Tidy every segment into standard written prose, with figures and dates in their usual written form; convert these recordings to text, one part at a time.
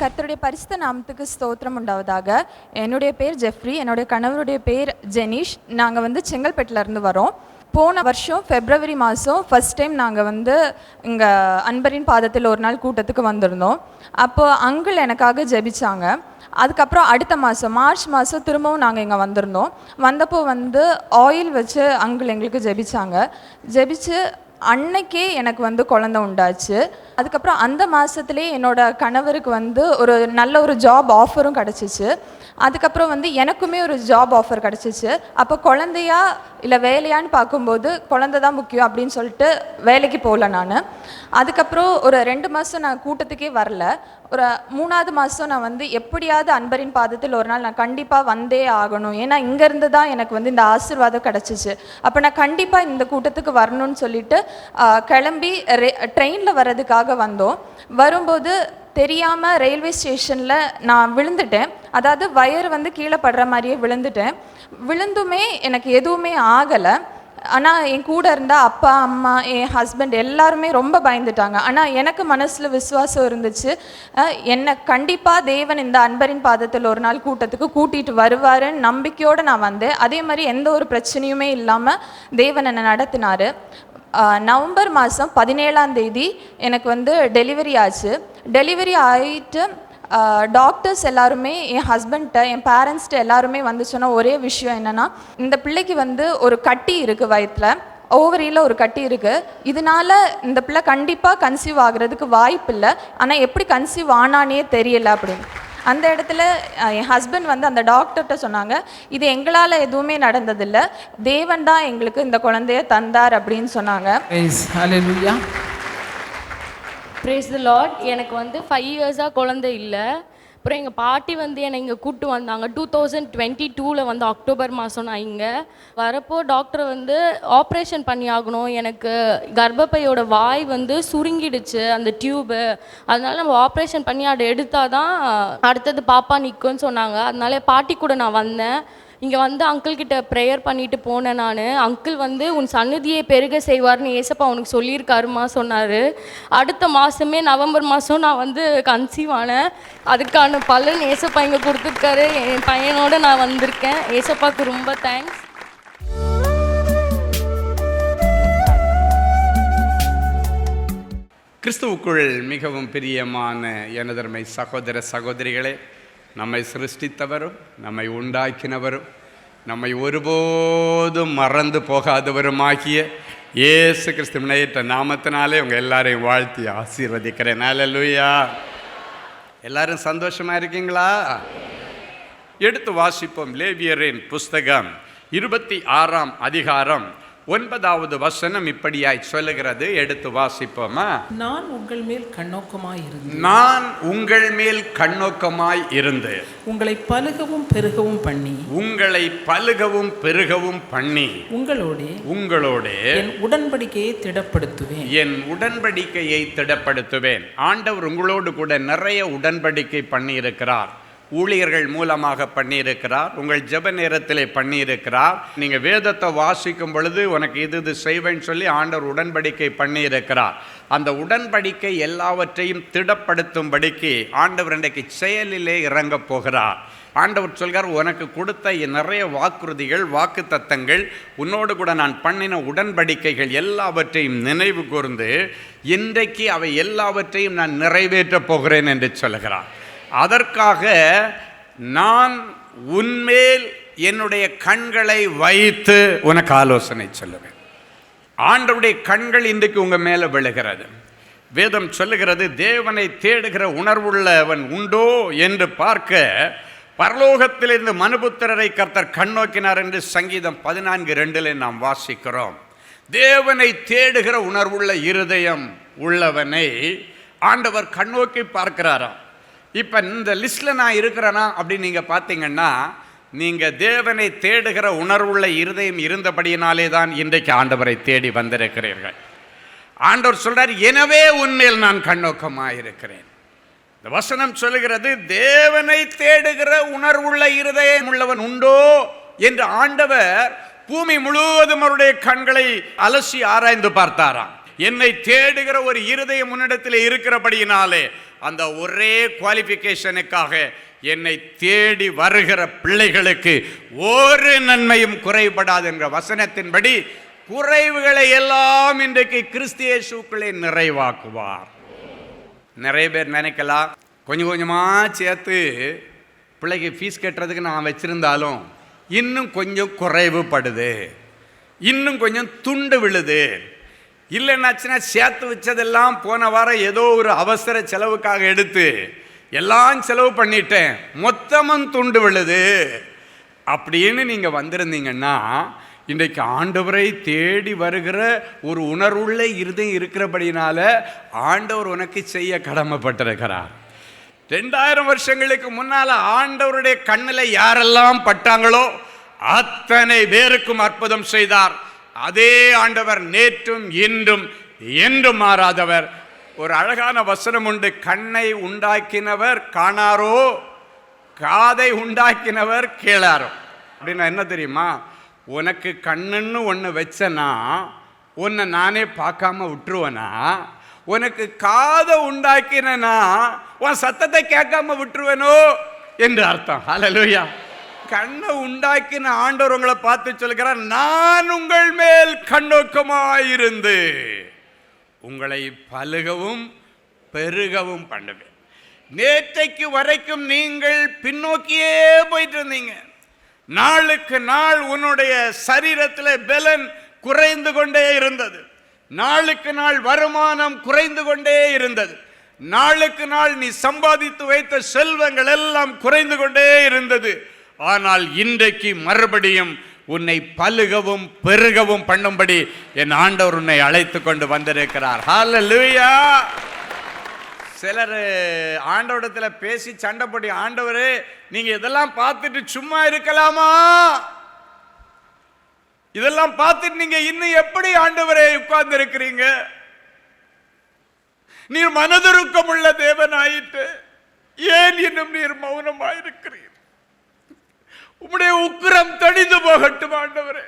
கர்த்தருடைய பரிசுத்த நாமத்துக்கு ஸ்தோத்திரம் உண்டாவதாக. என்னுடைய பேர் ஜெஃப்ரி, என்னுடைய கணவருடைய பேர் ஜெனிஷ். நாங்கள் செங்கல்பட்டில் இருந்து வரோம். போன வருஷம் February மாதம் ஃபஸ்ட் டைம் நாங்கள் இங்கே அன்பரின் பாதத்தில் ஒரு நாள் கூட்டத்துக்கு வந்திருந்தோம். அப்போது அங்கிள் எனக்காக ஜெபிச்சாங்க. அதுக்கப்புறம் அடுத்த மாதம் மார்ச் மாதம் திரும்பவும் நாங்கள் இங்கே வந்திருந்தோம். வந்தப்போ ஆயில் வச்சு அங்கிள் எங்களுக்கு ஜெபிச்சு அன்னைக்கே எனக்கு குழந்தை உண்டாச்சு. அதுக்கப்புறம் அந்த மாதத்துலேயே என்னோட கணவருக்கு ஒரு நல்ல ஒரு ஜாப் ஆஃபரும் கிடச்சிச்சு. அதுக்கப்புறம் எனக்குமே ஒரு ஜாப் ஆஃபர் கிடச்சிச்சு. அப்போ குழந்தையா இல்லை வேலையான்னு பார்க்கும்போது குழந்தை தான் முக்கியம் அப்படின்னு சொல்லிட்டு வேலைக்கு போகல நான். அதுக்கப்புறம் ஒரு 2 மாதம் நான் கூட்டத்துக்கே வரல. ஒரு 3ஆவது மாதம் நான் எப்படியாவது அன்பரின் பாதத்தில் ஒரு நாள் நான் கண்டிப்பாக வந்தே ஆகணும், ஏன்னா இங்கேருந்து தான் எனக்கு இந்த ஆசீர்வாதம் கிடச்சிச்சு. அப்போ நான் கண்டிப்பாக இந்த கூட்டத்துக்கு வரணும்னு சொல்லிட்டு கிளம்பி ட்ரெயினில் வர்றதுக்காக வந்தோம். வரும்போது தெரியாமல் ரயில்வே ஸ்டேஷனில் நான் விழுந்துட்டேன். அதாவது வயர் கீழே படுற மாதிரியே விழுந்துட்டேன். விழுந்துமே எனக்கு எதுவுமே ஆகலை. ஆனால் என் கூட இருந்தால் அப்பா அம்மா என் ஹஸ்பண்ட் எல்லாருமே ரொம்ப பயந்துட்டாங்க. ஆனால் எனக்கு மனசில் விசுவாசம் இருந்துச்சு, என்னை கண்டிப்பாக தேவன் இந்த அன்பரின் பாதத்தில் ஒரு நாள் கூட்டத்துக்கு கூட்டிகிட்டு வருவாருன்னு நம்பிக்கையோடு நான் வந்தேன். அதே மாதிரி எந்த ஒரு பிரச்சனையுமே இல்லாமல் தேவன் என்னை நடத்தினார். நவம்பர் மாதம் 17ஆம் தேதி எனக்கு டெலிவரி ஆச்சு. டெலிவரி ஆகிட்டு டாக்டர்ஸ் எல்லாருமே என் ஹஸ்பண்ட்ட என் பேரண்ட்ஸ்கிட்ட எல்லாருமே சொன்ன ஒரே விஷயம் என்னென்னா, இந்த பிள்ளைக்கு ஒரு கட்டி இருக்குது, வயிற்றில் ஓவரியில் ஒரு கட்டி இருக்குது. இதனால் இந்த பிள்ளை கண்டிப்பாக கன்சீவ் ஆகிறதுக்கு வாய்ப்பு இல்லை, ஆனால் எப்படி கன்சீவ் ஆனானே தெரியலை அப்படின்னு. அந்த இடத்துல என் ஹஸ்பண்ட் அந்த டாக்டர்கிட்ட சொன்னாங்க, இது எங்களால் எதுவுமே நடந்ததில்லை, தேவன் தான் எங்களுக்கு இந்த குழந்தைய தந்தார் அப்படின்னு சொன்னாங்க. Praise the Lord. எனக்கு 5 இயர்ஸாக குழந்தை இல்லை. அப்புறம் எங்கள் பாட்டி என்னை இங்கே கூப்பிட்டு வந்தாங்க. 2022 அக்டோபர் மாதம் நான் இங்கே வரப்போ டாக்டர் ஆப்ரேஷன் பண்ணி ஆகணும், எனக்கு கர்ப்பப்பையோட வாய் சுருங்கிடுச்சு அந்த டியூபு, அதனால நம்ம ஆப்ரேஷன் பண்ணி அதை எடுத்தால் தான் அடுத்தது பாப்பா நிற்கும்னு சொன்னாங்க. அதனால பாட்டி கூட நான் வந்தேன். இங்கே அங்கிள்கிட்ட ப்ரேயர் பண்ணிட்டு போனேன். நான் அங்கிள் உன் சந்நிதியை பெருக செய்வார்னு ஏசப்பா உனக்கு சொல்லியிருக்காருமா சொன்னார். அடுத்த மாதமே நவம்பர் மாதம் நான் கன்சீவ் ஆனேன். அதுக்கான பலன் ஏசப்பா இங்கே கொடுத்துருக்காரு. என் பையனோடு நான் வந்திருக்கேன். ஏசப்பாவுக்கு ரொம்ப தேங்க்ஸ். கிறிஸ்துவுக்குள் மிகவும் பிரியமான எனதர்மை சகோதர சகோதரிகளே, நம்மை சிருஷ்டித்தவரும் நம்மை உண்டாக்கினவரும் நம்மை ஒருபோதும் மறந்து போகாதவருமாகிய இயேசு கிறிஸ்து முன்னேற்ற நாமத்தினாலே உங்கள் எல்லாரையும் வாழ்த்தி ஆசீர்வதிக்கிறேன். அல்லேலூயா. எல்லாரும் சந்தோஷமா இருக்கீங்களா? எடுத்து வாசிப்போம். லேவியரின் புஸ்தகம் 26ஆம் அதிகாரம் 9வது வசனம் இப்படியாய் சொல்லுகிறது. எடுத்து வாசிப்போமா? நான் உங்கள் மேல் கண்ணோக்கமாய் இருந்து உங்களை பலுகவும் பெருகவும் பண்ணி உங்களோடே என் உடன்படிக்கையை திடப்படுத்துவேன். ஆண்டவர் உங்களோடு கூட நிறைய உடன்படிக்கை பண்ணி இருக்கிறார். ஊழியர்கள் மூலமாக பண்ணியிருக்கிறார், உங்கள் ஜெப நேரத்திலே பண்ணியிருக்கிறார். நீங்கள் வேதத்தை வாசிக்கும் பொழுது உனக்கு இது செய்வேன்னு சொல்லி ஆண்டவர் உடன்படிக்கை பண்ணியிருக்கிறார். அந்த உடன்படிக்கை எல்லாவற்றையும் திடப்படுத்தும்படிக்கு ஆண்டவர் இன்றைக்கு செயலிலே இறங்கப் போகிறார். ஆண்டவர் சொல்கிறார், உனக்கு கொடுத்த நிறைய வாக்குறுதிகள் வாக்கு தத்தங்கள், உன்னோடு கூட நான் பண்ணின உடன்படிக்கைகள் எல்லாவற்றையும் நினைவு கூர்ந்து இன்றைக்கு அவை எல்லாவற்றையும் நான் நிறைவேற்றப் போகிறேன் என்று சொல்கிறார். அதற்காக நான் உன்மேல் என்னுடைய கண்களை வைத்து உனக்கு ஆலோசனை சொல்லுவேன். ஆண்டவருடைய கண்கள் இன்றைக்கு உங்க மேல விழுகிறது. வேதம் சொல்லுகிறது, தேவனை தேடுகிற உணர்வுள்ளவன் உண்டோ என்று பார்க்க பரலோகத்திலிருந்து மனுபுத்திரரை கர்த்தர் கண்ணோக்கினார் என்று சங்கீதம் 14:2 நாம் வாசிக்கிறோம். தேவனை தேடுகிற உணர்வுள்ள இருதயம் உள்ளவனை ஆண்டவர் கண்ணோக்கி பார்க்கிறாராம். இப்போ இந்த லிஸ்ட்டில் நான் இருக்கிறேனா அப்படின்னு நீங்கள் பார்த்தீங்கன்னா, நீங்கள் தேவனை தேடுகிற உணர்வுள்ள இருதயம் இருந்தபடியினாலே தான் இன்றைக்கு ஆண்டவரை தேடி வந்திருக்கிறீர்கள். ஆண்டவர் சொல்கிறார், எனவே உன்மேல் நான் கண்ணோக்கமாக இருக்கிறேன். இந்த வசனம் சொல்லுகிறது, தேவனை தேடுகிற உணர்வுள்ள இருதயம் உள்ளவன் உண்டோ என்று ஆண்டவர் பூமி முழுவதும் அவருடைய கண்களை அலசி ஆராய்ந்து பார்த்தாராம். என்னை தேடுகிற ஒரு இருதயம் முன்னிடத்தில் இருக்கிறபடியினாலே அந்த ஒரே குவாலிஃபிகேஷனுக்காக என்னை தேடி வருகிற பிள்ளைகளுக்கு ஒரு நன்மையும் குறைபடாது என்ற வசனத்தின்படி குறைவுகளை எல்லாம் இன்றைக்கு கிறிஸ்து இயேசுக்குள்ளே நிறைவாக்குவார். நிறைய பேர் நினைக்கலாம், கொஞ்சம் கொஞ்சமாக சேர்த்து பிள்ளைக்கு ஃபீஸ் கட்டுறதுக்கு நான் வச்சுருந்தாலும் இன்னும் கொஞ்சம் குறைவுபடுது, இன்னும் கொஞ்சம் துண்டு விழுது. இல்லைன்னாச்சுன்னா சேர்த்து வச்சதெல்லாம் போன வாரம் ஏதோ ஒரு அவசர செலவுக்காக எடுத்து எல்லாம் செலவு பண்ணிட்டேன், மொத்தமும் துண்டு விழுது அப்படின்னு நீங்கள் வந்திருந்தீங்கன்னா, இன்றைக்கு ஆண்டவரை தேடி வருகிற ஒரு உணர்வுள்ள இருதயம் இருக்கிறபடினால ஆண்டவர் உனக்கு செய்ய கடமைப்பட்டிருக்கிறார். 2000 வருஷங்களுக்கு முன்னால் ஆண்டவருடைய கண்ணில் யாரெல்லாம் பட்டாங்களோ அத்தனை பேருக்கும் அற்புதம் செய்தார். அதே ஆண்டவர் நேற்றும் இன்றும் என்றும் மாறாதவர். ஒரு அழகான வசனம் உண்டு, கண்ணை உண்டாக்கினவர் காணாரோ, காதை உண்டாக்கினவர் கேளாரோ. அப்படின்னா என்ன தெரியுமா? உனக்கு கண்ணுன்னு ஒன்று வச்சனா உன்னை நானே பார்க்காம விட்டுருவேனா? உனக்கு காதை உண்டாக்கினா உன் சத்தத்தை கேட்காம விட்டுருவேனோ என்று அர்த்தம். ஹல்லேலூயா. கண்ணை உண்டாக்கின ஆண்டவர் உங்களை பார்த்து சொல்கிறார், நான் உங்கள் மேல் கண்ணோக்கமாயிருந்து உங்களை பலுகவும் பெருகவும் பண்ணுவேன். நேற்றைக்கு வரைக்கும் நீங்கள் பின்னோக்கியே போயிட்டு இருந்தீங்க. நாளுக்கு நாள் உன்னுடைய சரீரத்தில் பலன் குறைந்து கொண்டே இருந்தது. நாளுக்கு நாள் வருமானம் குறைந்து கொண்டே இருந்தது. நாளுக்கு நாள் நீ சம்பாதித்து வைத்த செல்வங்கள் எல்லாம் குறைந்து கொண்டே இருந்தது. ஆனால் இன்றைக்கு மறுபடியும் உன்னை பலுகவும் பெருகவும் பண்ணும்படி என் ஆண்டவர் உன்னை அழைத்து கொண்டு வந்திருக்கிறார். ஹல்லேலூயா. சிலர் ஆண்டவரிடத்தில் பேசி சண்டை போடி, ஆண்டவரே நீங்க இதெல்லாம் பார்த்துட்டு சும்மா இருக்கலாமா? இதெல்லாம் பார்த்துட்டு நீங்க இன்னும் எப்படி ஆண்டவரே உட்கார்ந்து இருக்கிறீங்க? நீர் மனதுருக்கம் உள்ள தேவன் ஆயிட்டு ஏன் இன்னும் நீர் மௌனமாயிருக்கிறீர்? உம்முடைய உக்கிரம் தணிந்து போகட்டும் ஆண்டவரே.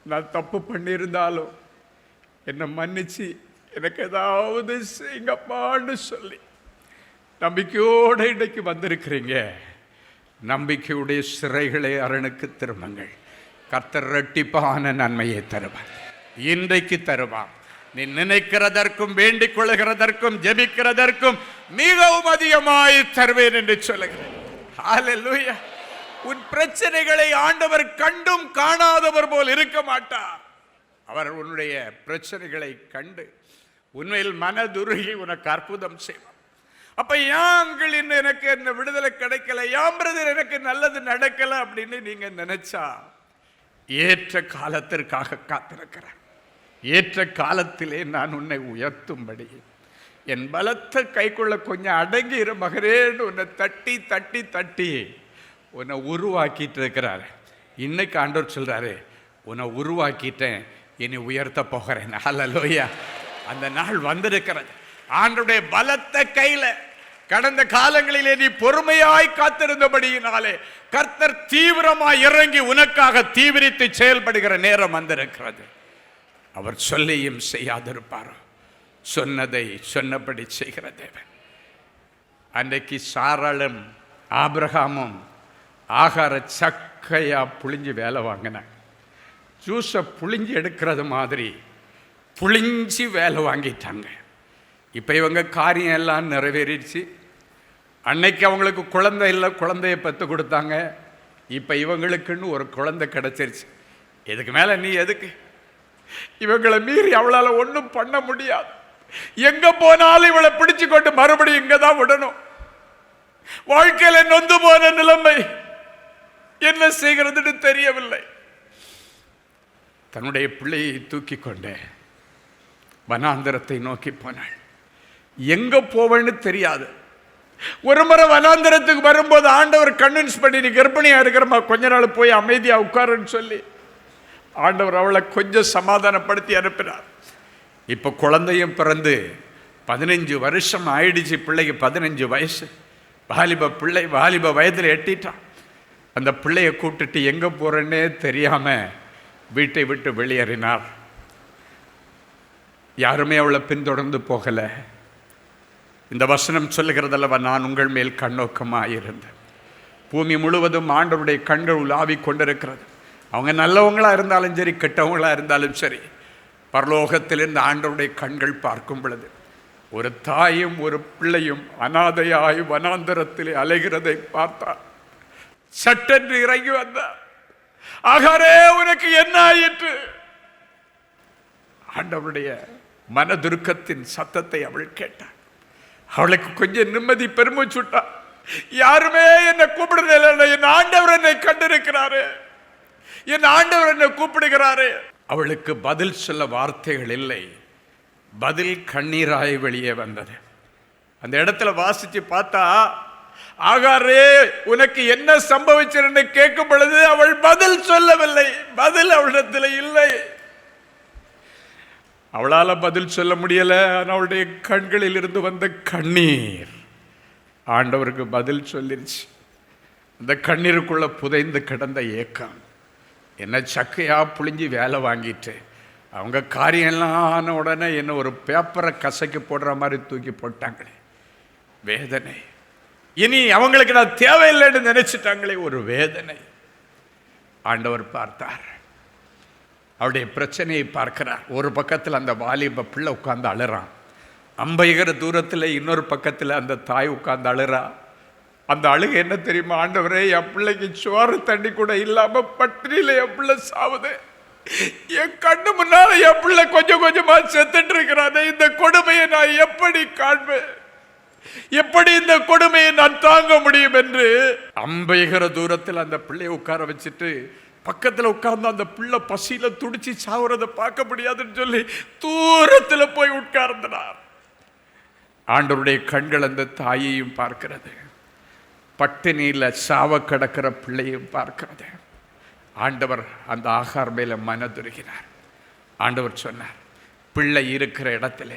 நான் தப்பு பண்ணியிருந்தாலும் என்னை மன்னிச்சு எனக்கு ஏதாவது செய்யுங்கப்பான்னு சொல்லி நம்பிக்கையோடு இன்றைக்கு வந்திருக்கிறீங்க. நம்பிக்கையுடைய சிறைகளை அரணுக்கு திரும்புங்கள். கர்த்தர் இரட்டிப்பான நன்மையை தருவார், இன்றைக்கு தருவார். நீ நினைக்கிறதற்கும் வேண்டிக் கொள்கிறதற்கும் ஜெபிக்கிறதற்கும் மிகவும் அதிகமாய் தருவேன் என்று சொல்லுகிறேன். ஹல்லேலூயா. உன் பிரச்சனைகளை ஆண்டவர் கண்டும் காணாதவர் போல் இருக்க மாட்டார். அவர் உன்னுடைய பிரச்சனைகளை கண்டு உண்மையில் மனதுருகி உனக்கு அற்புதம் செய்வார். அப்ப யாங்கள் இன்னும் எனக்கு என்ன விடுதலை கிடைக்கல, யாம் பிரதர் எனக்கு நல்லது நடக்கல அப்படின்னு நீங்க நினைச்சா, ஏற்ற காலத்திற்காக காத்திருக்கிறேன். ஏற்ற காலத்திலே நான் உன்னை உயர்த்தும்படி என் பலத்த கைக்குள்ள கொஞ்சம் அடங்கி இரு மகரேன்னு உன்னை தட்டி தட்டி தட்டி உன்னை உருவாக்கிட்டு இருக்கிறாரு. இன்னைக்கு ஆண்டவர் சொல்றாரு, உன்னை உருவாக்கிட்டேன், இனி உயர்த்த போகிறேன். ஹல்லேலூயா. அந்த நாள் வந்திருக்கிறது. ஆண்டவருடைய பலத்த கையில கடந்த காலங்களிலே நீ பொறுமையாய் காத்திருந்தபடியினாலே கர்த்தர் தீவிரமாய் இறங்கி உனக்காக தீவிரித்து செயல்படுகிற நேரம் வந்திருக்கிறது. அவர் சொல்லியும் செய்யாதிருப்பாரோ? சொன்னதை சொன்னபடி செய்கிற தேவன். அன்றைக்கு சாராளும் ஆபிரகாமும் ஆகார சக்கையா புளிஞ்சு வேலை வாங்கினாங்க. ஜூஸை புளிஞ்சு எடுக்கிறது மாதிரி புளிஞ்சு வேலை வாங்கிட்டாங்க. இப்போ இவங்க காரியம் எல்லாம் நிறைவேறிடுச்சு. அன்னைக்கு அவங்களுக்கு குழந்தை இல்லை, குழந்தைய பெற்று கொடுத்தாங்க. இப்போ இவங்களுக்குன்னு ஒரு குழந்தை கிடைச்சிருச்சு. இதுக்கு மேலே நீ எதுக்கு? இவங்களை மீறி அவளால் ஒன்றும் பண்ண முடியாது. எங்க போனாலும் இவளை பிடிச்சு கொண்டு மறுபடியும் இங்க தான் விடணும். வாழ்க்கையில நொந்து போன நிலைமை, என்ன செய்கிறதுன்னு தெரியவில்லை. தன்னுடைய பிள்ளையை தூக்கி கொண்டு வனாந்தரத்தை நோக்கி போனாள். எங்க போவேன்னு தெரியாது. ஒரு முறை வனாந்தரத்துக்கு வரும்போது ஆண்டவர் கன்வின்ஸ் பண்ணி, நீ கர்ப்பிணியா இருக்கிறமா, கொஞ்ச நாள் போய் அமைதியா உட்காருன்னு சொல்லி ஆண்டவர் அவளை கொஞ்சம் சமாதானப்படுத்தி அனுப்பினார். இப்போ குழந்தையும் பிறந்து 15 வருஷம் ஆயிடுச்சு. பிள்ளைக்கு 15 வயசு. வாலிப பிள்ளை, வாலிப வயதில் எட்டிட்டான். அந்த பிள்ளையை கூப்பிட்டுட்டு எங்கே போகிறேன்னே தெரியாமல் வீட்டை விட்டு வெளியேறினார். யாருமே அவளை பின்தொடர்ந்து போகலை. இந்த வசனம் சொல்லுகிறதல்லவா, நான் உங்கள் மேல் கண்ணோக்கமாயிருந்தேன். பூமி முழுவதும் ஆண்டவருடைய கண்கள் உலாவிக் கொண்டிருக்கிறது. அவங்க நல்லவங்களாக இருந்தாலும் சரி, கெட்டவங்களாக இருந்தாலும் சரி, பரலோகத்திலிருந்து ஆண்டவருடைய கண்கள் பார்க்கும் பொழுது ஒரு தாயும் ஒரு பிள்ளையும் அனாதையாய் வனாந்தரத்திலே அலைகிறதை பார்த்தார். சட்டென்று இறங்கி வந்தார். ஆகாரே, உனக்கு என்ன ஆயிற்று? ஆண்டவருடைய மனதுருக்கத்தின் சத்தத்தை அவள் கேட்டாள். அவளுக்கு கொஞ்சம் நிம்மதி பெருமூச்சுட்டா. யாருமே என்னை கூப்பிடுறதில்லை, என் ஆண்டவர் என்னை கண்டிருக்கிறாரு, என் ஆண்டவர் என்னை கூப்பிடுகிறாரு. அவளுக்கு பதில் சொல்ல வார்த்தைகள் இல்லை. பதில் கண்ணீராய் வெளியே வந்தது. அந்த இடத்துல வாசிச்சு பார்த்தா, ஆகாரே, உனக்கு என்ன சம்பவிச்சன்னு கேட்கும் பொழுது அவள் பதில் சொல்லவில்லை. பதில் அவளிடத்தில் இல்லை. அவளால பதில் சொல்ல முடியல. அவளுடைய கண்களில் இருந்து வந்த கண்ணீர் ஆண்டவருக்கு பதில் சொல்லிருச்சு. அந்த கண்ணீருக்குள்ள புதைந்து கிடந்த ஏக்கம், என்ன சக்கையா புழிஞ்சி வேலை வாங்கிட்டு அவங்க காரியம்லாம் ஆன உடனே என்ன ஒரு பேப்பரை கசக்கி போடுற மாதிரி தூக்கி போட்டாங்களே, வேதனை. இனி அவங்களுக்கு நான் தேவையில்லைன்னு நினைச்சிட்டாங்களே, ஒரு வேதனை. ஆண்டவர் பார்த்தார், அவருடைய பிரச்சனையை பார்க்கிறார். ஒரு பக்கத்தில் அந்த வாலிப பிள்ளை உட்கார்ந்து அழுறான். 50 தூரத்தில் இன்னொரு பக்கத்தில் அந்த தாய் உட்கார்ந்து அழுறா. அந்த அழுகை என்ன தெரியுமா? ஆண்டவரே, என் பிள்ளைக்கு சோறு தண்ணி கூட இல்லாம பட்டினியில என் பிள்ளை சாவுது. என் கண்ணு முன்னால என் பிள்ளை கொஞ்சம் கொஞ்சமா செத்துட்டு இருக்கிறானே, இந்த கொடுமையை நான் எப்படி காண்பேன்? எப்படி இந்த கொடுமையை நான் தாங்க முடியும் என்று 50 தூரத்தில் அந்த பிள்ளையை உட்கார வச்சுட்டு பக்கத்தில் உட்கார்ந்து அந்த பிள்ளை பசியில துடிச்சு சாவுறதை பார்க்க முடியாதுன்னு சொல்லி தூரத்தில் போய் உட்கார்ந்தார். ஆண்டவருடைய கண்கள் அந்த தாயையும் பார்க்கிறது, பட்டினியில் சாவ கிடக்கிற பிள்ளையும் பார்க்கிறது. ஆண்டவர் அந்த ஆகார் மேல மனதுருகினார். ஆண்டவர் சொன்னார், பிள்ளை இருக்கிற இடத்துல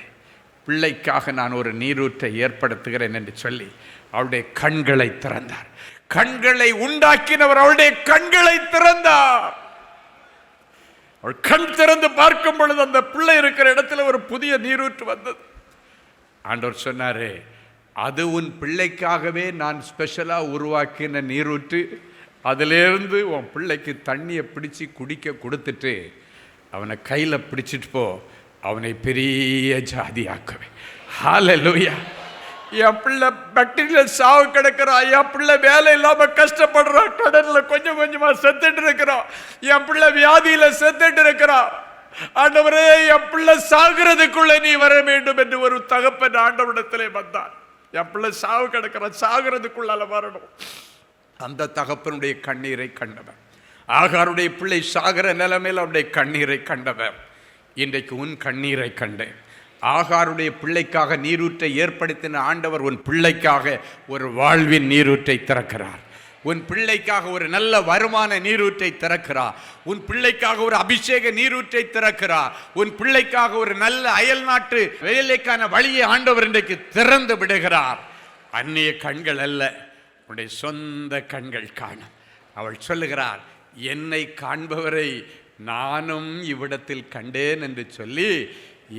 பிள்ளைக்காக நான் ஒரு நீரூற்றை ஏற்படுத்துகிறேன் என்று சொல்லி அவருடைய கண்களை திறந்தார். கண்களை உண்டாக்கினவர் அவருடைய கண்களை திறந்தார். அவள் கண் திறந்து பார்க்கும் பொழுது அந்த பிள்ளை இருக்கிற இடத்துல ஒரு புதிய நீரூற்று வந்தது. ஆண்டவர் சொன்னாரு, அது உன் பிள்ளைக்காகவே நான் ஸ்பெஷலா உருவாக்கின நீரூற்று. அதிலிருந்து உன் பிள்ளைக்கு தண்ணியை பிடிச்சி குடிக்க கொடுத்துட்டு அவனை கையில பிடிச்சிட்டு போ, அவனை பெரிய ஜாதியாக்குவேன். ஹல்லேலூயா. என் பிள்ளை பக்தியில சாவு கிடக்கிறான், என் பிள்ளை வேலை இல்லாம கஷ்டப்படுறான், கடல்ல கொஞ்சம் கொஞ்சமா செத்துட்டு இருக்கிறான், என் பிள்ளை வியாதியில செத்துட்டு இருக்கிறான். ஆண்டவரே, என் பிள்ளை சாகிறதுக்குள்ள நீ வர வேண்டும் என்று ஒரு தகப்பன் ஆண்டவரிடத்திலே வந்தான். என் பிள்ளை சாவு கிடக்கிறான், சாகிறதுக்குள்ளால வரணும். அந்த தகப்பனுடைய கண்ணீரை கண்டவன், ஆகாருடைய பிள்ளை சாகிற நிலைமையில் அவருடைய கண்ணீரை கண்டவன். இன்றைக்கு உன் கண்ணீரை கண்டேன். ஆகாருடைய பிள்ளைக்காக நீரூற்றை ஏற்படுத்தின ஆண்டவர் உன் பிள்ளைக்காக ஒரு வாழ்வின் நீரூற்றை திறக்கிறார். உன் பிள்ளைக்காக ஒரு நல்ல வருமான நீரூற்றை திறக்கிறார். உன் பிள்ளைக்காக ஒரு அபிஷேக நீரூற்றை திறக்கிறார். உன் பிள்ளைக்காக ஒரு நல்ல அயல் நாட்டு வேலைக்கான வழியை ஆண்டவர் இன்றைக்கு திறந்து விடுகிறார். அந்நிய கண்கள் அல்ல, உன்னுடைய சொந்த கண்கள் காணும். அவள் சொல்லுகிறார், என்னை காண்பவரை நானும் இவ்விடத்தில் கண்டேன் என்று சொல்லி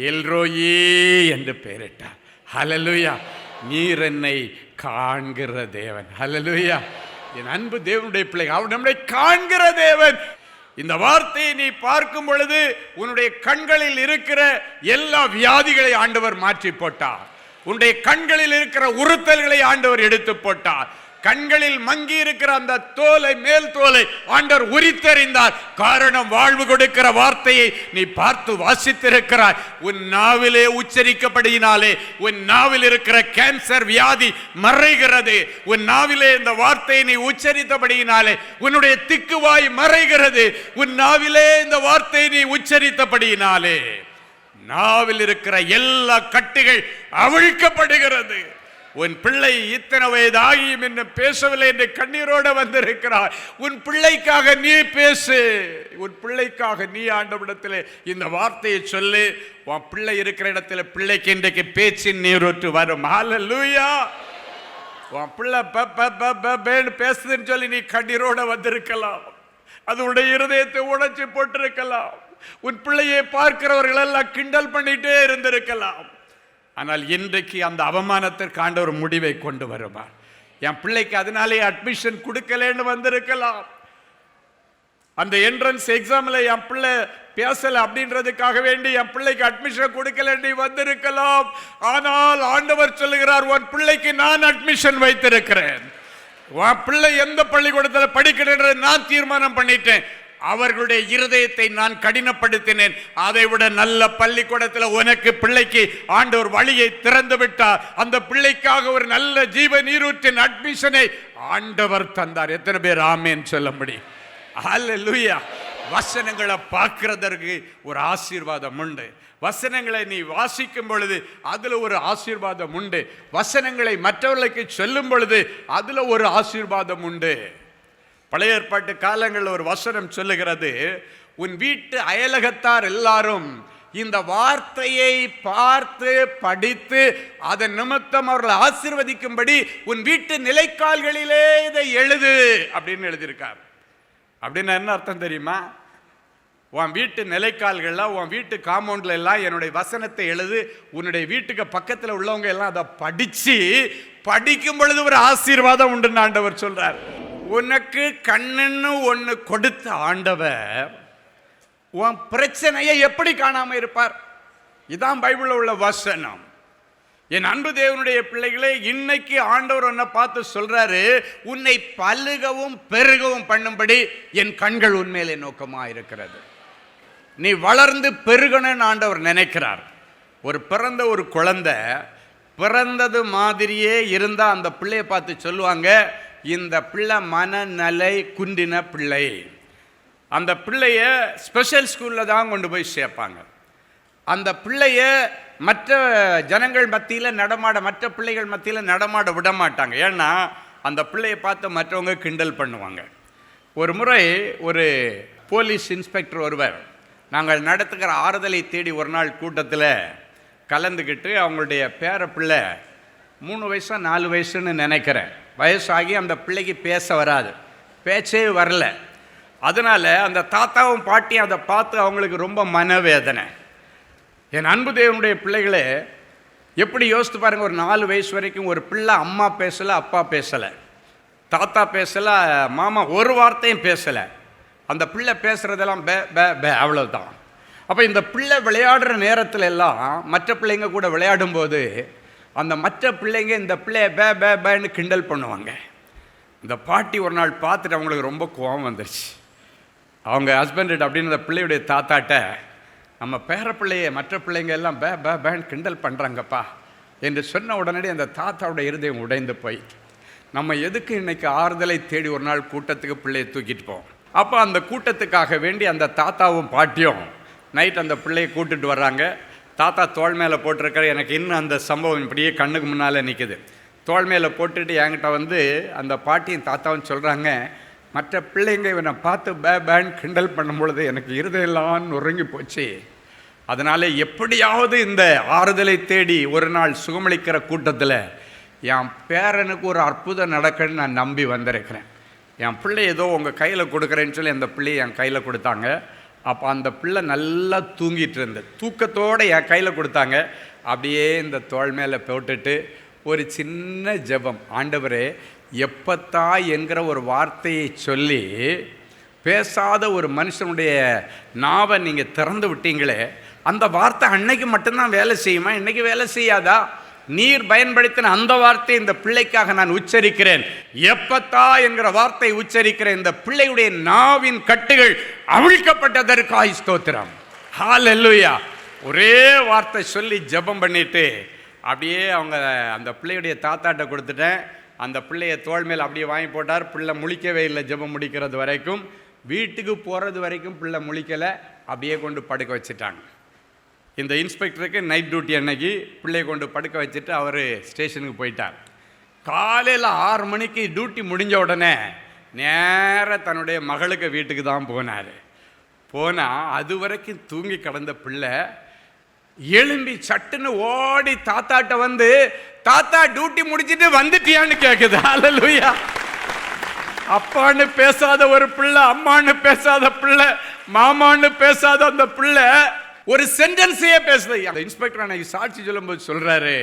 எல்ரோயி என்று பெயரிட்டார். ஹல்லேலூயா. நீர் என்னை காண்கிற தேவன். ஹல்லேலூயா. என் அன்பு தேவனுடைய பிள்ளை, அவர் நம்மை காண்கிற தேவன். இந்த வார்த்தையை நீ பார்க்கும் பொழுது உன்னுடைய கண்களில் இருக்கிற எல்லா வியாதிகளை ஆண்டவர் மாற்றி போட்டார். உன்னுடைய கண்களில் இருக்கிற உறுத்தல்களை ஆண்டவர் எடுத்து போட்டார். கண்களில் மங்கி இருக்கிற அந்த தோலை, மேல் தோலை ஆண்டவர் உரித்தறிந்தார். காரணம், வாழ்வு கொடுக்கிற வார்த்தையை நீ பார்த்து வாசித்திருக்கிறாய். உன் நாவிலே உச்சரிக்கப்படுகினாலே உன் நாவில் இருக்கிற கேன்சர் வியாதி மறைகிறது. உன் நாவிலே இந்த வார்த்தையை நீ உச்சரித்தபடியினாலே உன்னுடைய திக்குவாய் மறைகிறது. உன் நாவிலே இந்த வார்த்தையை நீ உச்சரித்தபடியினாலே நாவில் இருக்கிற எல்லா கட்டுகள் அவிழ்க்கப்படுகிறது. உன் பிள்ளை இத்தனை வயதாகியும் என்ன பேசவில்லை என்று கண்ணீரோடு வந்திருக்கிறார். உன் பிள்ளைக்காக நீ பேசு. உன் பிள்ளைக்காக நீ ஆண்டவரிடத்தில் இந்த வார்த்தையை சொல்லு. உன் பிள்ளை இருக்கிற இடத்துல பிள்ளைக்கு இன்றைக்கு பேச்சின் நீரூற்று வரும். ஹல்லேலூயா. உன் பிள்ளை பேசுதுன்னு சொல்லி நீ கண்ணீரோடு வந்திருக்கலாம். அது உடைய இருதயத்தை உடைச்சு போட்டிருக்கலாம். உன் பிள்ளையை பார்க்கிறவர்கள் எல்லாம் கிண்டல் பண்ணிட்டே இருந்திருக்கலாம். ஆனால் இன்றைக்கு அந்த அவமானத்திற்கு ஆண்டவர் முடிவை கொண்டு வருவார். என் பிள்ளைக்கு அதனாலே அட்மிஷன் கொடுக்கலன்னு வந்திருக்கலாம். அந்த என்ட்ரன்ஸ் எக்ஸாம்ல என் பிள்ளை பேசல அப்படின்றதுக்காக வேண்டி என் பிள்ளைக்கு அட்மிஷன் கொடுக்கலன்னு வந்திருக்கலாம். ஆனால் ஆண்டவர் சொல்லுகிறார், உன் பிள்ளைக்கு நான் அட்மிஷன் வைத்திருக்கிறேன். உன் பிள்ளை எந்த பள்ளிக்கூடத்தில் படிக்கிறேன் நான் தீர்மானம் பண்ணிட்டேன். அவர்களுடைய இருதயத்தை நான் கடினப்படுத்தினேன். அதை விட நல்ல பள்ளிக்கூடத்தில் உனக்கு பிள்ளைக்கு ஆண்டவர் வழியை திறந்து விட்டார். அந்த பிள்ளைக்காக ஒரு நல்ல ஜீவ நீரூற்றின் அட்மிஷனை ஆண்டவர் தந்தார். எத்தனை பேர் ஆமென் சொல்ல முடியும்? ஹல்லேலூயா. வசனங்களை பார்க்கிறதற்கு ஒரு ஆசீர்வாதம் உண்டு. வசனங்களை நீ வாசிக்கும் பொழுது அதுல ஒரு ஆசீர்வாதம் உண்டு. வசனங்களை மற்றவர்களுக்கு சொல்லும் பொழுது அதுல ஒரு ஆசீர்வாதம் உண்டு. பழைய ஏற்பாட்டு காலங்களில் ஒரு வசனம் சொல்லுகிறது, உன் வீட்டு அயலகத்தார் எல்லாரும் இந்த வார்த்தையை பார்த்து படித்து அதன் நிமித்தம் அவர்களை ஆசீர்வதிக்கும்படி உன் வீட்டு நிலைக்கால்களிலே இதை எழுது அப்படின்னு எழுதியிருக்கார். அப்படின்னு என்ன அர்த்தம் தெரியுமா? உன் வீட்டு நிலைக்கால்கள்ல, உன் வீட்டு காம்பவுண்ட்ல எல்லாம் என்னுடைய வசனத்தை எழுது. உன்னுடைய வீட்டுக்கு பக்கத்தில் உள்ளவங்க எல்லாம் அதை படிக்கும் பொழுது ஒரு ஆசீர்வாதம் உண்டு ஆண்டவர் சொல்றார். உனக்கு கண்ணுன்னு ஒன்று கொடுத்த ஆண்டவர் உன் பிரச்சனையை எப்படி காணாம இருப்பார்? இதான் பைபிள்ல உள்ள வசனம். என் அன்பு தேவனுடைய பிள்ளைகளே, இன்னைக்கு ஆண்டவர் உன்னை பார்த்து சொல்றாரு, உன்னை பலுகவும் பெருகவும் பண்ணும்படி என் கண்கள் உண்மையிலே நோக்கமா இருக்கிறது. நீ வளர்ந்து பெருகணும்னு ஆண்டவர் நினைக்கிறார். பிறந்த ஒரு குழந்தை பிறந்தது மாதிரியே இருந்தா அந்த பிள்ளையை பார்த்து சொல்லுவாங்க, இந்த பிள்ளை மனநலை குன்றின பிள்ளை. அந்த பிள்ளைய ஸ்பெஷல் ஸ்கூலில் தான் கொண்டு போய் சேர்ப்பாங்க. அந்த பிள்ளைய மற்ற ஜனங்கள் மத்தியில் மற்ற பிள்ளைகள் மத்தியில் நடமாட விட மாட்டாங்க. ஏன்னா அந்த பிள்ளையை பார்த்து மற்றவங்க கிண்டல் பண்ணுவாங்க. ஒரு முறை ஒரு போலீஸ் இன்ஸ்பெக்டர் ஒருவர் நாங்கள் நடத்துகிற ஆறுதலை தேடி ஒரு நாள் கூட்டத்தில் கலந்துக்கிட்டு அவங்களுடைய பேர பிள்ளை 3 வயசா 4 வயசுன்னு நினைக்கிறேன், வயசாகி அந்த பிள்ளைக்கு பேச வராது, பேச்சே வரல. அதனால் அந்த தாத்தாவும் பாட்டியும் அதை பார்த்து அவங்களுக்கு ரொம்ப மனவேதனை. என் அன்பு தேவனுடைய பிள்ளைகளே, எப்படி யோசித்து பாருங்கள், ஒரு 4 வயசு வரைக்கும் ஒரு பிள்ளை அம்மா பேசலை, அப்பா பேசலை, தாத்தா பேசலை, மாமா ஒரு வார்த்தையும் பேசலை. அந்த பிள்ளை பேசுகிறதெல்லாம் பே பே பே அவ்வளோதான். அப்போ இந்த பிள்ளை விளையாடுற நேரத்தில் எல்லாம் மற்ற பிள்ளைங்க கூட விளையாடும்போது அந்த மற்ற பிள்ளைங்க இந்த பிள்ளைய பே பே பேன்னு கிண்டல் பண்ணுவாங்க. இந்த பாட்டி ஒரு நாள் பார்த்துட்டு அவங்களுக்கு ரொம்ப கோபம் வந்துருச்சு. அவங்க ஹஸ்பண்ட் அப்படின்னு அந்த பிள்ளையுடைய தாத்தாட்ட, நம்ம பேர பிள்ளைய மற்ற பிள்ளைங்க எல்லாம் பே பே பேன்னு கிண்டல் பண்ணுறாங்கப்பா என்று சொன்ன உடனடி அந்த தாத்தாவுடைய இருதயம் உடைந்து போயிட்டு, நம்ம எதுக்கு இன்னைக்கு ஆறுதலை தேடி ஒரு நாள் கூட்டத்துக்கு பிள்ளையை தூக்கிட்டு போவோம். அப்போ அந்த கூட்டத்துக்காக வேண்டி அந்த தாத்தாவும் பாட்டியும் நைட் அந்த பிள்ளையை கூட்டுட்டு வர்றாங்க. தாத்தா தோள் மேலே போட்டிருக்கிற, எனக்கு இன்னும் அந்த சம்பவம் இப்படியே கண்ணுக்கு முன்னால் நிற்குது. தோள் மேலே போட்டுட்டு என்கிட்ட வந்து அந்த பாட்டியும் தாத்தாவும் சொல்கிறாங்க, மற்ற பிள்ளைங்க இவனை பார்த்து பே பேன் கிண்டல் பண்ணும் பொழுது எனக்கு இருதெல்லாம் நொறுங்கி போச்சு. அதனால் எப்படியாவது இந்த ஆறுதலை தேடி ஒரு நாள் சுகமளிக்கிற கூட்டத்தில் என் பேரனுக்கு ஒரு அற்புதம் நடக்குன்னு நான் நம்பி வந்திருக்கிறேன். என் பிள்ளை ஏதோ உங்கள் கையில் கொடுக்குறேன்னு சொல்லி அந்த பிள்ளையை என் கையில் கொடுத்தாங்க. அப்போ அந்த பிள்ளை நல்லா தூங்கிட்டு இருந்தது. தூக்கத்தோடு என் கையில் கொடுத்தாங்க. அப்படியே இந்த தோள் மேலே போட்டுட்டு ஒரு சின்ன ஜெபம், ஆண்டவரே எப்பத்தா என்கிற ஒரு வார்த்தையை சொல்லி பேசாத ஒரு மனுஷனுடைய நாவை நீங்கள் திறந்து விட்டீங்களே, அந்த வார்த்தை அன்னைக்கு மட்டும்தான் வேலை செய்யுமா, இன்னைக்கு வேலை செய்யாதா? நீர் பயன்படுத்தின அந்த வார்த்தை இந்த பிள்ளைக்காக நான் உச்சரிக்கிறேன். எப்பத்தா என்கிற வார்த்தை உச்சரிக்கிறேன். இந்த பிள்ளையுடைய நாவின் கட்டுகள் அவிழ்க்கப்பட்டதற்காய் ஸ்தோத்திரம். ஹல்லேலூயா. ஒரே வார்த்தை சொல்லி ஜெபம் பண்ணிட்டு அப்படியே அவங்க அந்த பிள்ளையுடைய தாத்தாட்ட கொடுத்துட்டேன். அந்த பிள்ளைய தோள் மேல் அப்படியே வாங்கி போட்டார். பிள்ளை முழிக்கவே இல்லை. ஜெபம் முடிக்கிறது வரைக்கும், வீட்டுக்கு போகிறது வரைக்கும் பிள்ளை முழிக்கலை. அப்படியே கொண்டு படுக்க வச்சுட்டாங்க. இந்த இன்ஸ்பெக்டருக்கு நைட் டியூட்டி அன்னைக்கு பிள்ளையை கொண்டு படுக்க வச்சுட்டு அவர் ஸ்டேஷனுக்கு போயிட்டார். காலையில் 6 மணிக்கு டியூட்டி முடிஞ்ச உடனே நேராக தன்னுடைய மகளுக்கு வீட்டுக்கு தான் போனார். போனால் அது வரைக்கும் தூங்கி கிடந்த பிள்ளை எழும்பி சட்டுன்னு ஓடி தாத்தாட்ட வந்து, தாத்தா டியூட்டி முடிச்சுட்டு வந்துட்டியான்னு கேட்குது. ஹல்லேலூயா. அப்பான்னு பேசாத ஒரு பிள்ளை, அம்மான்னு பேசாத பிள்ளை, மாமான்னு பேசாத அந்த பிள்ளை ஒரு சென்டென்ஸையே பேசுது. அந்த இன்ஸ்பெக்டர் அன்னைக்கு சாட்சி சொல்லும்போது சொல்றாரு,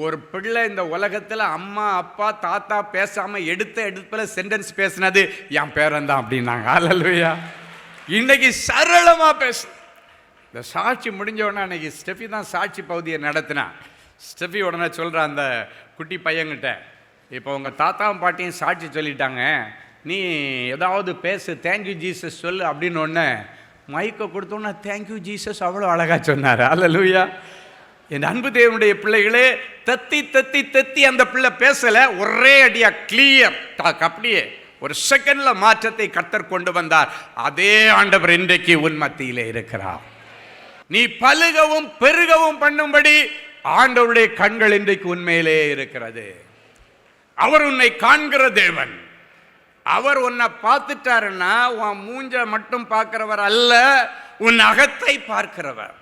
ஒரு பிள்ளை இந்த உலகத்தில் அம்மா அப்பா தாத்தா பேசாம எடுப்புல சென்டென்ஸ் பேசினது என் பேரன் தான் அப்படின்னாங்க. ஹல்லேலூயா. இன்னைக்கு சரளமா பேசு. இந்த சாட்சி முடிஞ்ச உடனே அன்னைக்கு ஸ்டெஃபி தான் சாட்சி பகுதியை நடத்தினா. ஸ்டெஃபி உடனே சொல்கிறா அந்த குட்டி பையன்கிட்ட, இப்போ உங்கள் தாத்தாவும் பாட்டியும் சாட்சி சொல்லிட்டாங்க, நீ ஏதாவது பேசு, தேங்க்யூ ஜீசஸ் சொல்லு அப்படின்னு ஒன்று மைக்கை கொடுத்தோன்னா தேங்க்யூ ஜீசஸ் அவ்வளோ அழகாக சொன்னார். ஹல்லேலூயா. என் அன்பு தேவனுடைய பிள்ளைகளே, தத்தி தத்தி தத்தி அந்த பிள்ளை பேசலை, ஒரே அடியா கிளியர் டாக், அப்படியே ஒரு செகண்ட்ல மாற்றத்தை கர்த்தர் கொண்டு வந்தார். அதே ஆண்டவர் இன்றைக்கு உன் மத்தியிலே இருக்கிறார். நீ பலுகவும் பெருகவும் பண்ணும்படி ஆண்டவருடைய கண்கள் இன்றைக்கு உண்மையிலே இருக்கிறது. அவர் உன்னை காண்கிற தேவன். அவர் உன்னை பார்த்துட்டாருன்னா உன் மூஞ்ச மட்டும் பார்க்கிறவர் அல்ல, உன் அகத்தை பார்க்கிறவர்.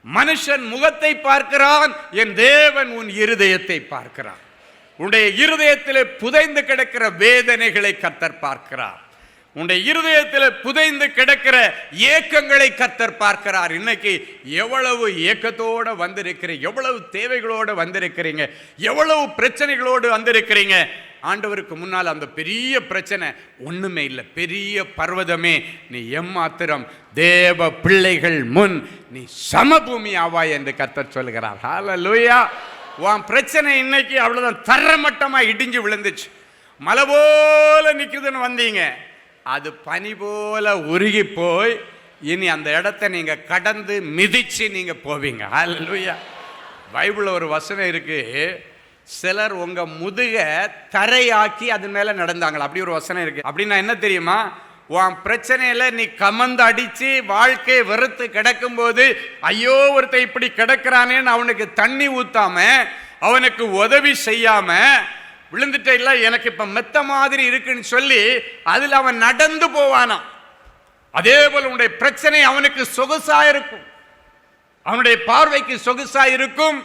மனுஷன் முகத்தை பார்க்கிறான், என் தேவன் உன் இருதயத்தை பார்க்கிறான். உன்னுடைய இருதயத்திலே புதைந்து கிடக்கிற வேதனைகளை கர்த்தர் பார்க்கிறார். உன்னுடைய இருதயத்தில் புதைந்து கிடக்கிற ஏக்கங்களை கர்த்தர் பார்க்கிறார். இன்னைக்கு எவ்வளவு ஏக்கத்தோடு வந்திருக்கிறீங்க, எவ்வளவு தேவைகளோடு வந்திருக்கிறீங்க, எவ்வளவு பிரச்சனைகளோடு வந்திருக்கிறீங்க. ஆண்டவருக்கு முன்னால் அந்த பெரிய பிரச்சனை ஒண்ணுமே இல்லை. பெரிய பர்வதமே, நீ எம்மாத்திரம் தேவ பிள்ளைகள் முன் நீ சமபூமி ஆவாய் என்று கர்த்தர் சொல்கிறார். ஹல்லேலூயா. உன் பிரச்சனை இன்னைக்கு அவ்வளவுதான் தரமட்டமா இடிஞ்சு விழுந்துச்சு. மலை போல நிக்குதுன்னு வந்தீங்க, அது பனி போல உருகி போய் இனி அந்த இடத்தை நீங்க கடந்து மிதிச்சு நீங்க போவீங்க. ஹல்லேலூயா. பைபிள்ல ஒரு வசனம் இருக்கு, சிலர் உங்க முதுக தரையாக்கி அது மேல நடந்தாங்களா, அப்படி ஒரு வசனம் இருக்கு. அப்படின்னா என்ன தெரியுமா, உன் பிரச்சனையில நீ கமந்து அடிச்சு வாழ்க்கையை வெறுத்து கிடக்கும் போது, ஐயோ ஒருத்தன் இப்படி கிடக்கிறானேன்னு அவனுக்கு தண்ணி ஊத்தாம, அவனுக்கு உதவி செய்யாம, விழுந்துட்ட இல்ல எனக்கு இப்ப மெத்த மாதிரி இருக்குன்னு சொல்லி அதில் அவன் நடந்து போவானாம். அதே போல உன்னுடைய பிரச்சனை அவனுக்கு சொகுசா இருக்கும், அவனுடைய பார்வைக்கு சொகுசா இருக்கும்,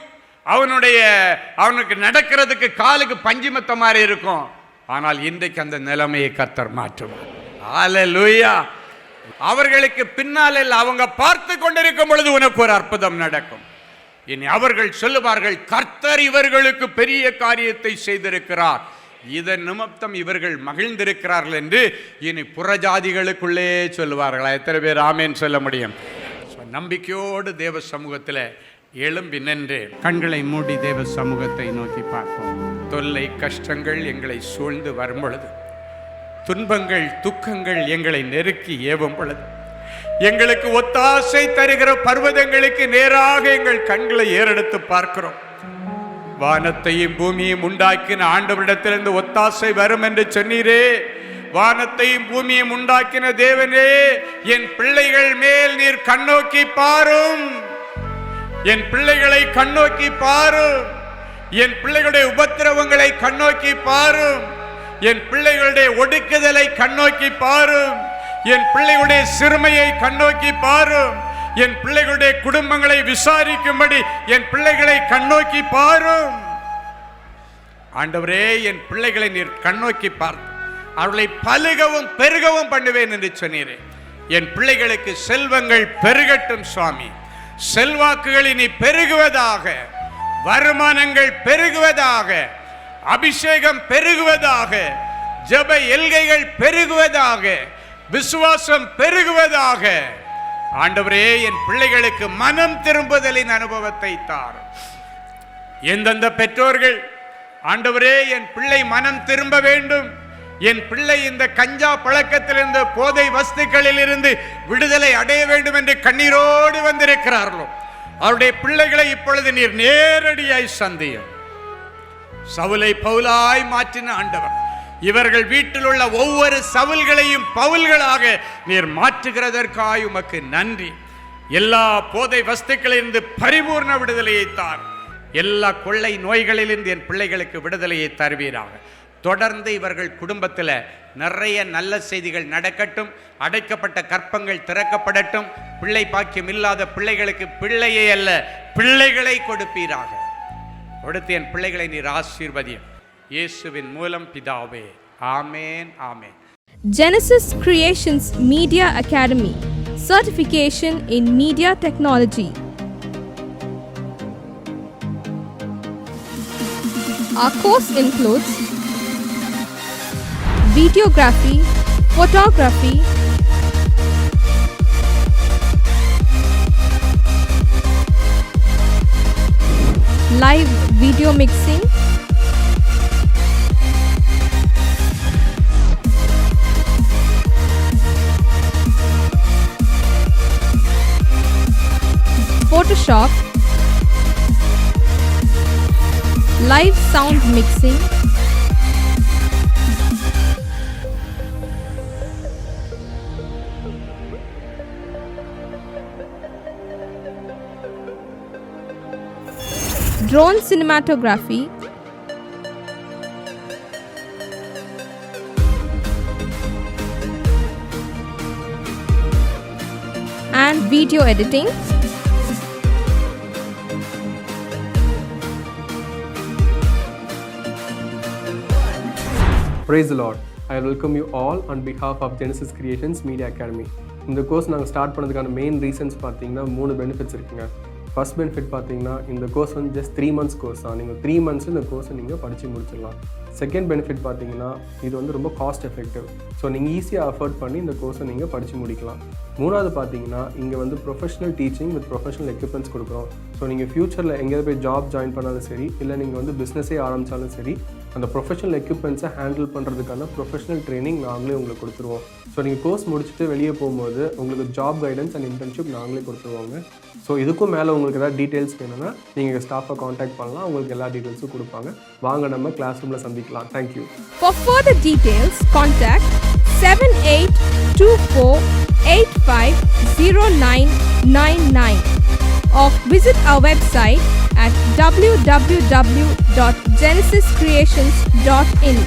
அவனுக்கு நடக்கிறதுக்கு காலுக்கு பஞ்சு மெத்த மாதிரி இருக்கும். ஆனால் இன்றைக்கு அந்த நிலைமையை கர்த்தர் மாற்றுவார். ஹல்லேலூயா. அவர்களுக்கு பின்னால அவங்க பார்த்து கொண்டிருக்கும் பொழுது உனக்கு ஒரு அற்புதம் நடக்கும். இனி அவர்கள் சொல்லுவார்கள், கர்த்தர் இவர்களுக்கு பெரிய காரியத்தை செய்திருக்கிறார், இதன் நிமித்தம் இவர்கள் மகிழ்ந்திருக்கிறார்கள் என்று இனி புறஜாதிகளுக்குள்ளே சொல்லுவார்களா? எத்தனை பேர் ஆமேன் சொல்ல முடியும்? நம்பிக்கையோடு தேவ சமூகத்தில் எழும்பி நின்று கண்களை மூடி தேவ சமூகத்தை நோக்கி பார்ப்போம். தொல்லை கஷ்டங்கள் எங்களை சூழ்ந்து வரும் பொழுது, துன்பங்கள் துக்கங்கள் எங்களை நெருக்கி ஏவும் பொழுது, எங்களுக்கு ஒத்தாசை தருகிற பர்வதங்களுக்கு நேராக எங்கள் கண்களை ஏறெடுத்து பார்க்கிறோம். வானத்தையும் பூமியையும் உண்டாக்கின ஆண்டவரிடத்திலிருந்து ஒத்தாசை வரும் என்று சொன்னீரே. வானத்தையும் பூமியையும் உண்டாக்கின தேவனே, என் பிள்ளைகள் மேல் நீர் கண்ணோக்கி பாரும், என் பிள்ளைகளை கண்ணோக்கி பாரும், என் பிள்ளைகளுடைய உபத்திரவங்களை கண்ணோக்கி பாரும், என் பிள்ளைகளுடைய ஒடுக்குதலை கண்ணோக்கி பாரும், என் பிள்ளைகளுடைய சிறுமையை கண்ணோக்கி பாரும், என் பிள்ளைகளுடைய குடும்பங்களை விசாரிக்கும்படி என் பிள்ளைகளை கண்ணோக்கி பாரும். ஆண்டவரே, என் பிள்ளைகளை நீர் கண்ணோக்கி பார்த்து அவர்களை பலுகவும் பெருகவும் பண்ணுவேன் என்று சொன்னீரே. என் பிள்ளைகளுக்கு செல்வங்கள் பெருகட்டும் சுவாமி, செல்வாக்குகள் இனி பெருகுவதாக, வருமானங்கள் பெருகுவதாக, அபிஷேகம் பெருகுவதாக, ஜெப எல்கைகள் பெருகுவதாக, விசுவாசம் பெருகுவதாக. ஆண்டவரே, என் பிள்ளைகளுக்கு மனம் திரும்புதலின் அனுபவத்தை தாரும். எந்தெந்த பெற்றோர்கள் ஆண்டவரே என் பிள்ளை மனம் திரும்ப வேண்டும், என் பிள்ளை இந்த கஞ்சா பழக்கத்திலிருந்து போதை வஸ்துக்களில் இருந்து விடுதலை அடைய வேண்டும் என்று கண்ணீரோடு வந்திருக்கிறார்களோ, அவருடைய பிள்ளைகளை இப்பொழுது நீர் நேரடியாய் சந்தியும். சவுலை பவுலாய் மாற்றின ஆண்டவர், இவர்கள் வீட்டில் உள்ள ஒவ்வொரு சவுல்களையும் பவுல்களாக நீர் மாற்றுகிறதற்காய் உமக்கு நன்றி. எல்லா போதை வஸ்துக்களிலிருந்து பரிபூர்ண விடுதலையை தார். எல்லா கொள்ளை நோய்களிலிருந்து என் பிள்ளைகளுக்கு விடுதலையை தருவீராக. தொடர்ந்து இவர்கள் குடும்பத்தில் நிறைய நல்ல செய்திகள் நடக்கட்டும், அடைக்கப்பட்ட கற்பங்கள் திறக்கப்படட்டும், பிள்ளை பாக்கியம் இல்லாத பிள்ளைகளுக்கு பிள்ளையை அல்ல பிள்ளைகளை கொடுப்பீராக. கொடுத்து என் பிள்ளைகளை நீர் ஆசீர்வதியும். இயேசுவின் மூலம் பிதாவே, ஆமேன் ஆமேன். Genesis Creations Media Academy, certification in media technology. Our course includes videography, photography, live video mixing, Photoshop, live sound mixing, drone cinematography, and video editing. Praise the Lord. I welcome you all on behalf of Genesis Creations Media Academy. இந்த course நாங்கள் start பண்ணதுக்கான main reasons பார்த்தீங்கன்னா 3 benefits இருக்குங்க. First benefit பார்த்தீங்கன்னா இந்த course வந்து just 3 months course தான். நீங்கள் 3 months இந்த கோர்ஸை நீங்கள் படித்து முடிச்சிடலாம். செகண்ட் பெனிஃபிட் பார்த்தீங்கன்னா இது வந்து ரொம்ப காஸ்ட் எஃபெக்டிவ். ஸோ நீங்கள் ஈஸியாக அஃபோர்ட் பண்ணி இந்த கோர்ஸை நீங்கள் படித்து முடிக்கலாம். மூணாவது பார்த்தீங்கன்னா இங்கே வந்து professional teaching with professional equipments கொடுக்குறோம். ஸோ நீங்கள் ஃப்யூச்சரில் எங்கேயாவது போய் ஜாப் ஜாயின் பண்ணாலும் சரி, இல்லை நீங்கள் வந்து பிஸ்னஸே ஆரம்பித்தாலும் சரி, அந்த ப்ரொஃபஷனல் எக்யூப்மெண்ட்ஸை ஹேண்டில் பண்ணுறதுக்கான ப்ரொஃபஷனல் ட்ரைனிங் நாங்களே உங்களுக்கு கொடுத்துருவோம். ஸோ நீங்கள் கோர்ஸ் முடிச்சுட்டு வெளியே போகும்போது உங்களுக்கு ஜாப் கைடன்ஸ் அண்ட் இன்டர்ன்ஷிப் நாங்களே கொடுத்துருவாங்க. ஸோ இதுக்கும் மேலே உங்களுக்கு ஏதாவது டீட்டெயில்ஸ் வேணும்னா நீங்கள் ஸ்டாஃபை காண்டாக்ட் பண்ணலாம். உங்களுக்கு எல்லா டீட்டெயில்ஸும் கொடுப்பாங்க. வாங்க நம்ம கிளாஸ் ரூமில் சந்திக்கலாம். Thank you. For further details, contact 7824850999 or visit our website at www.genesiscreations.in.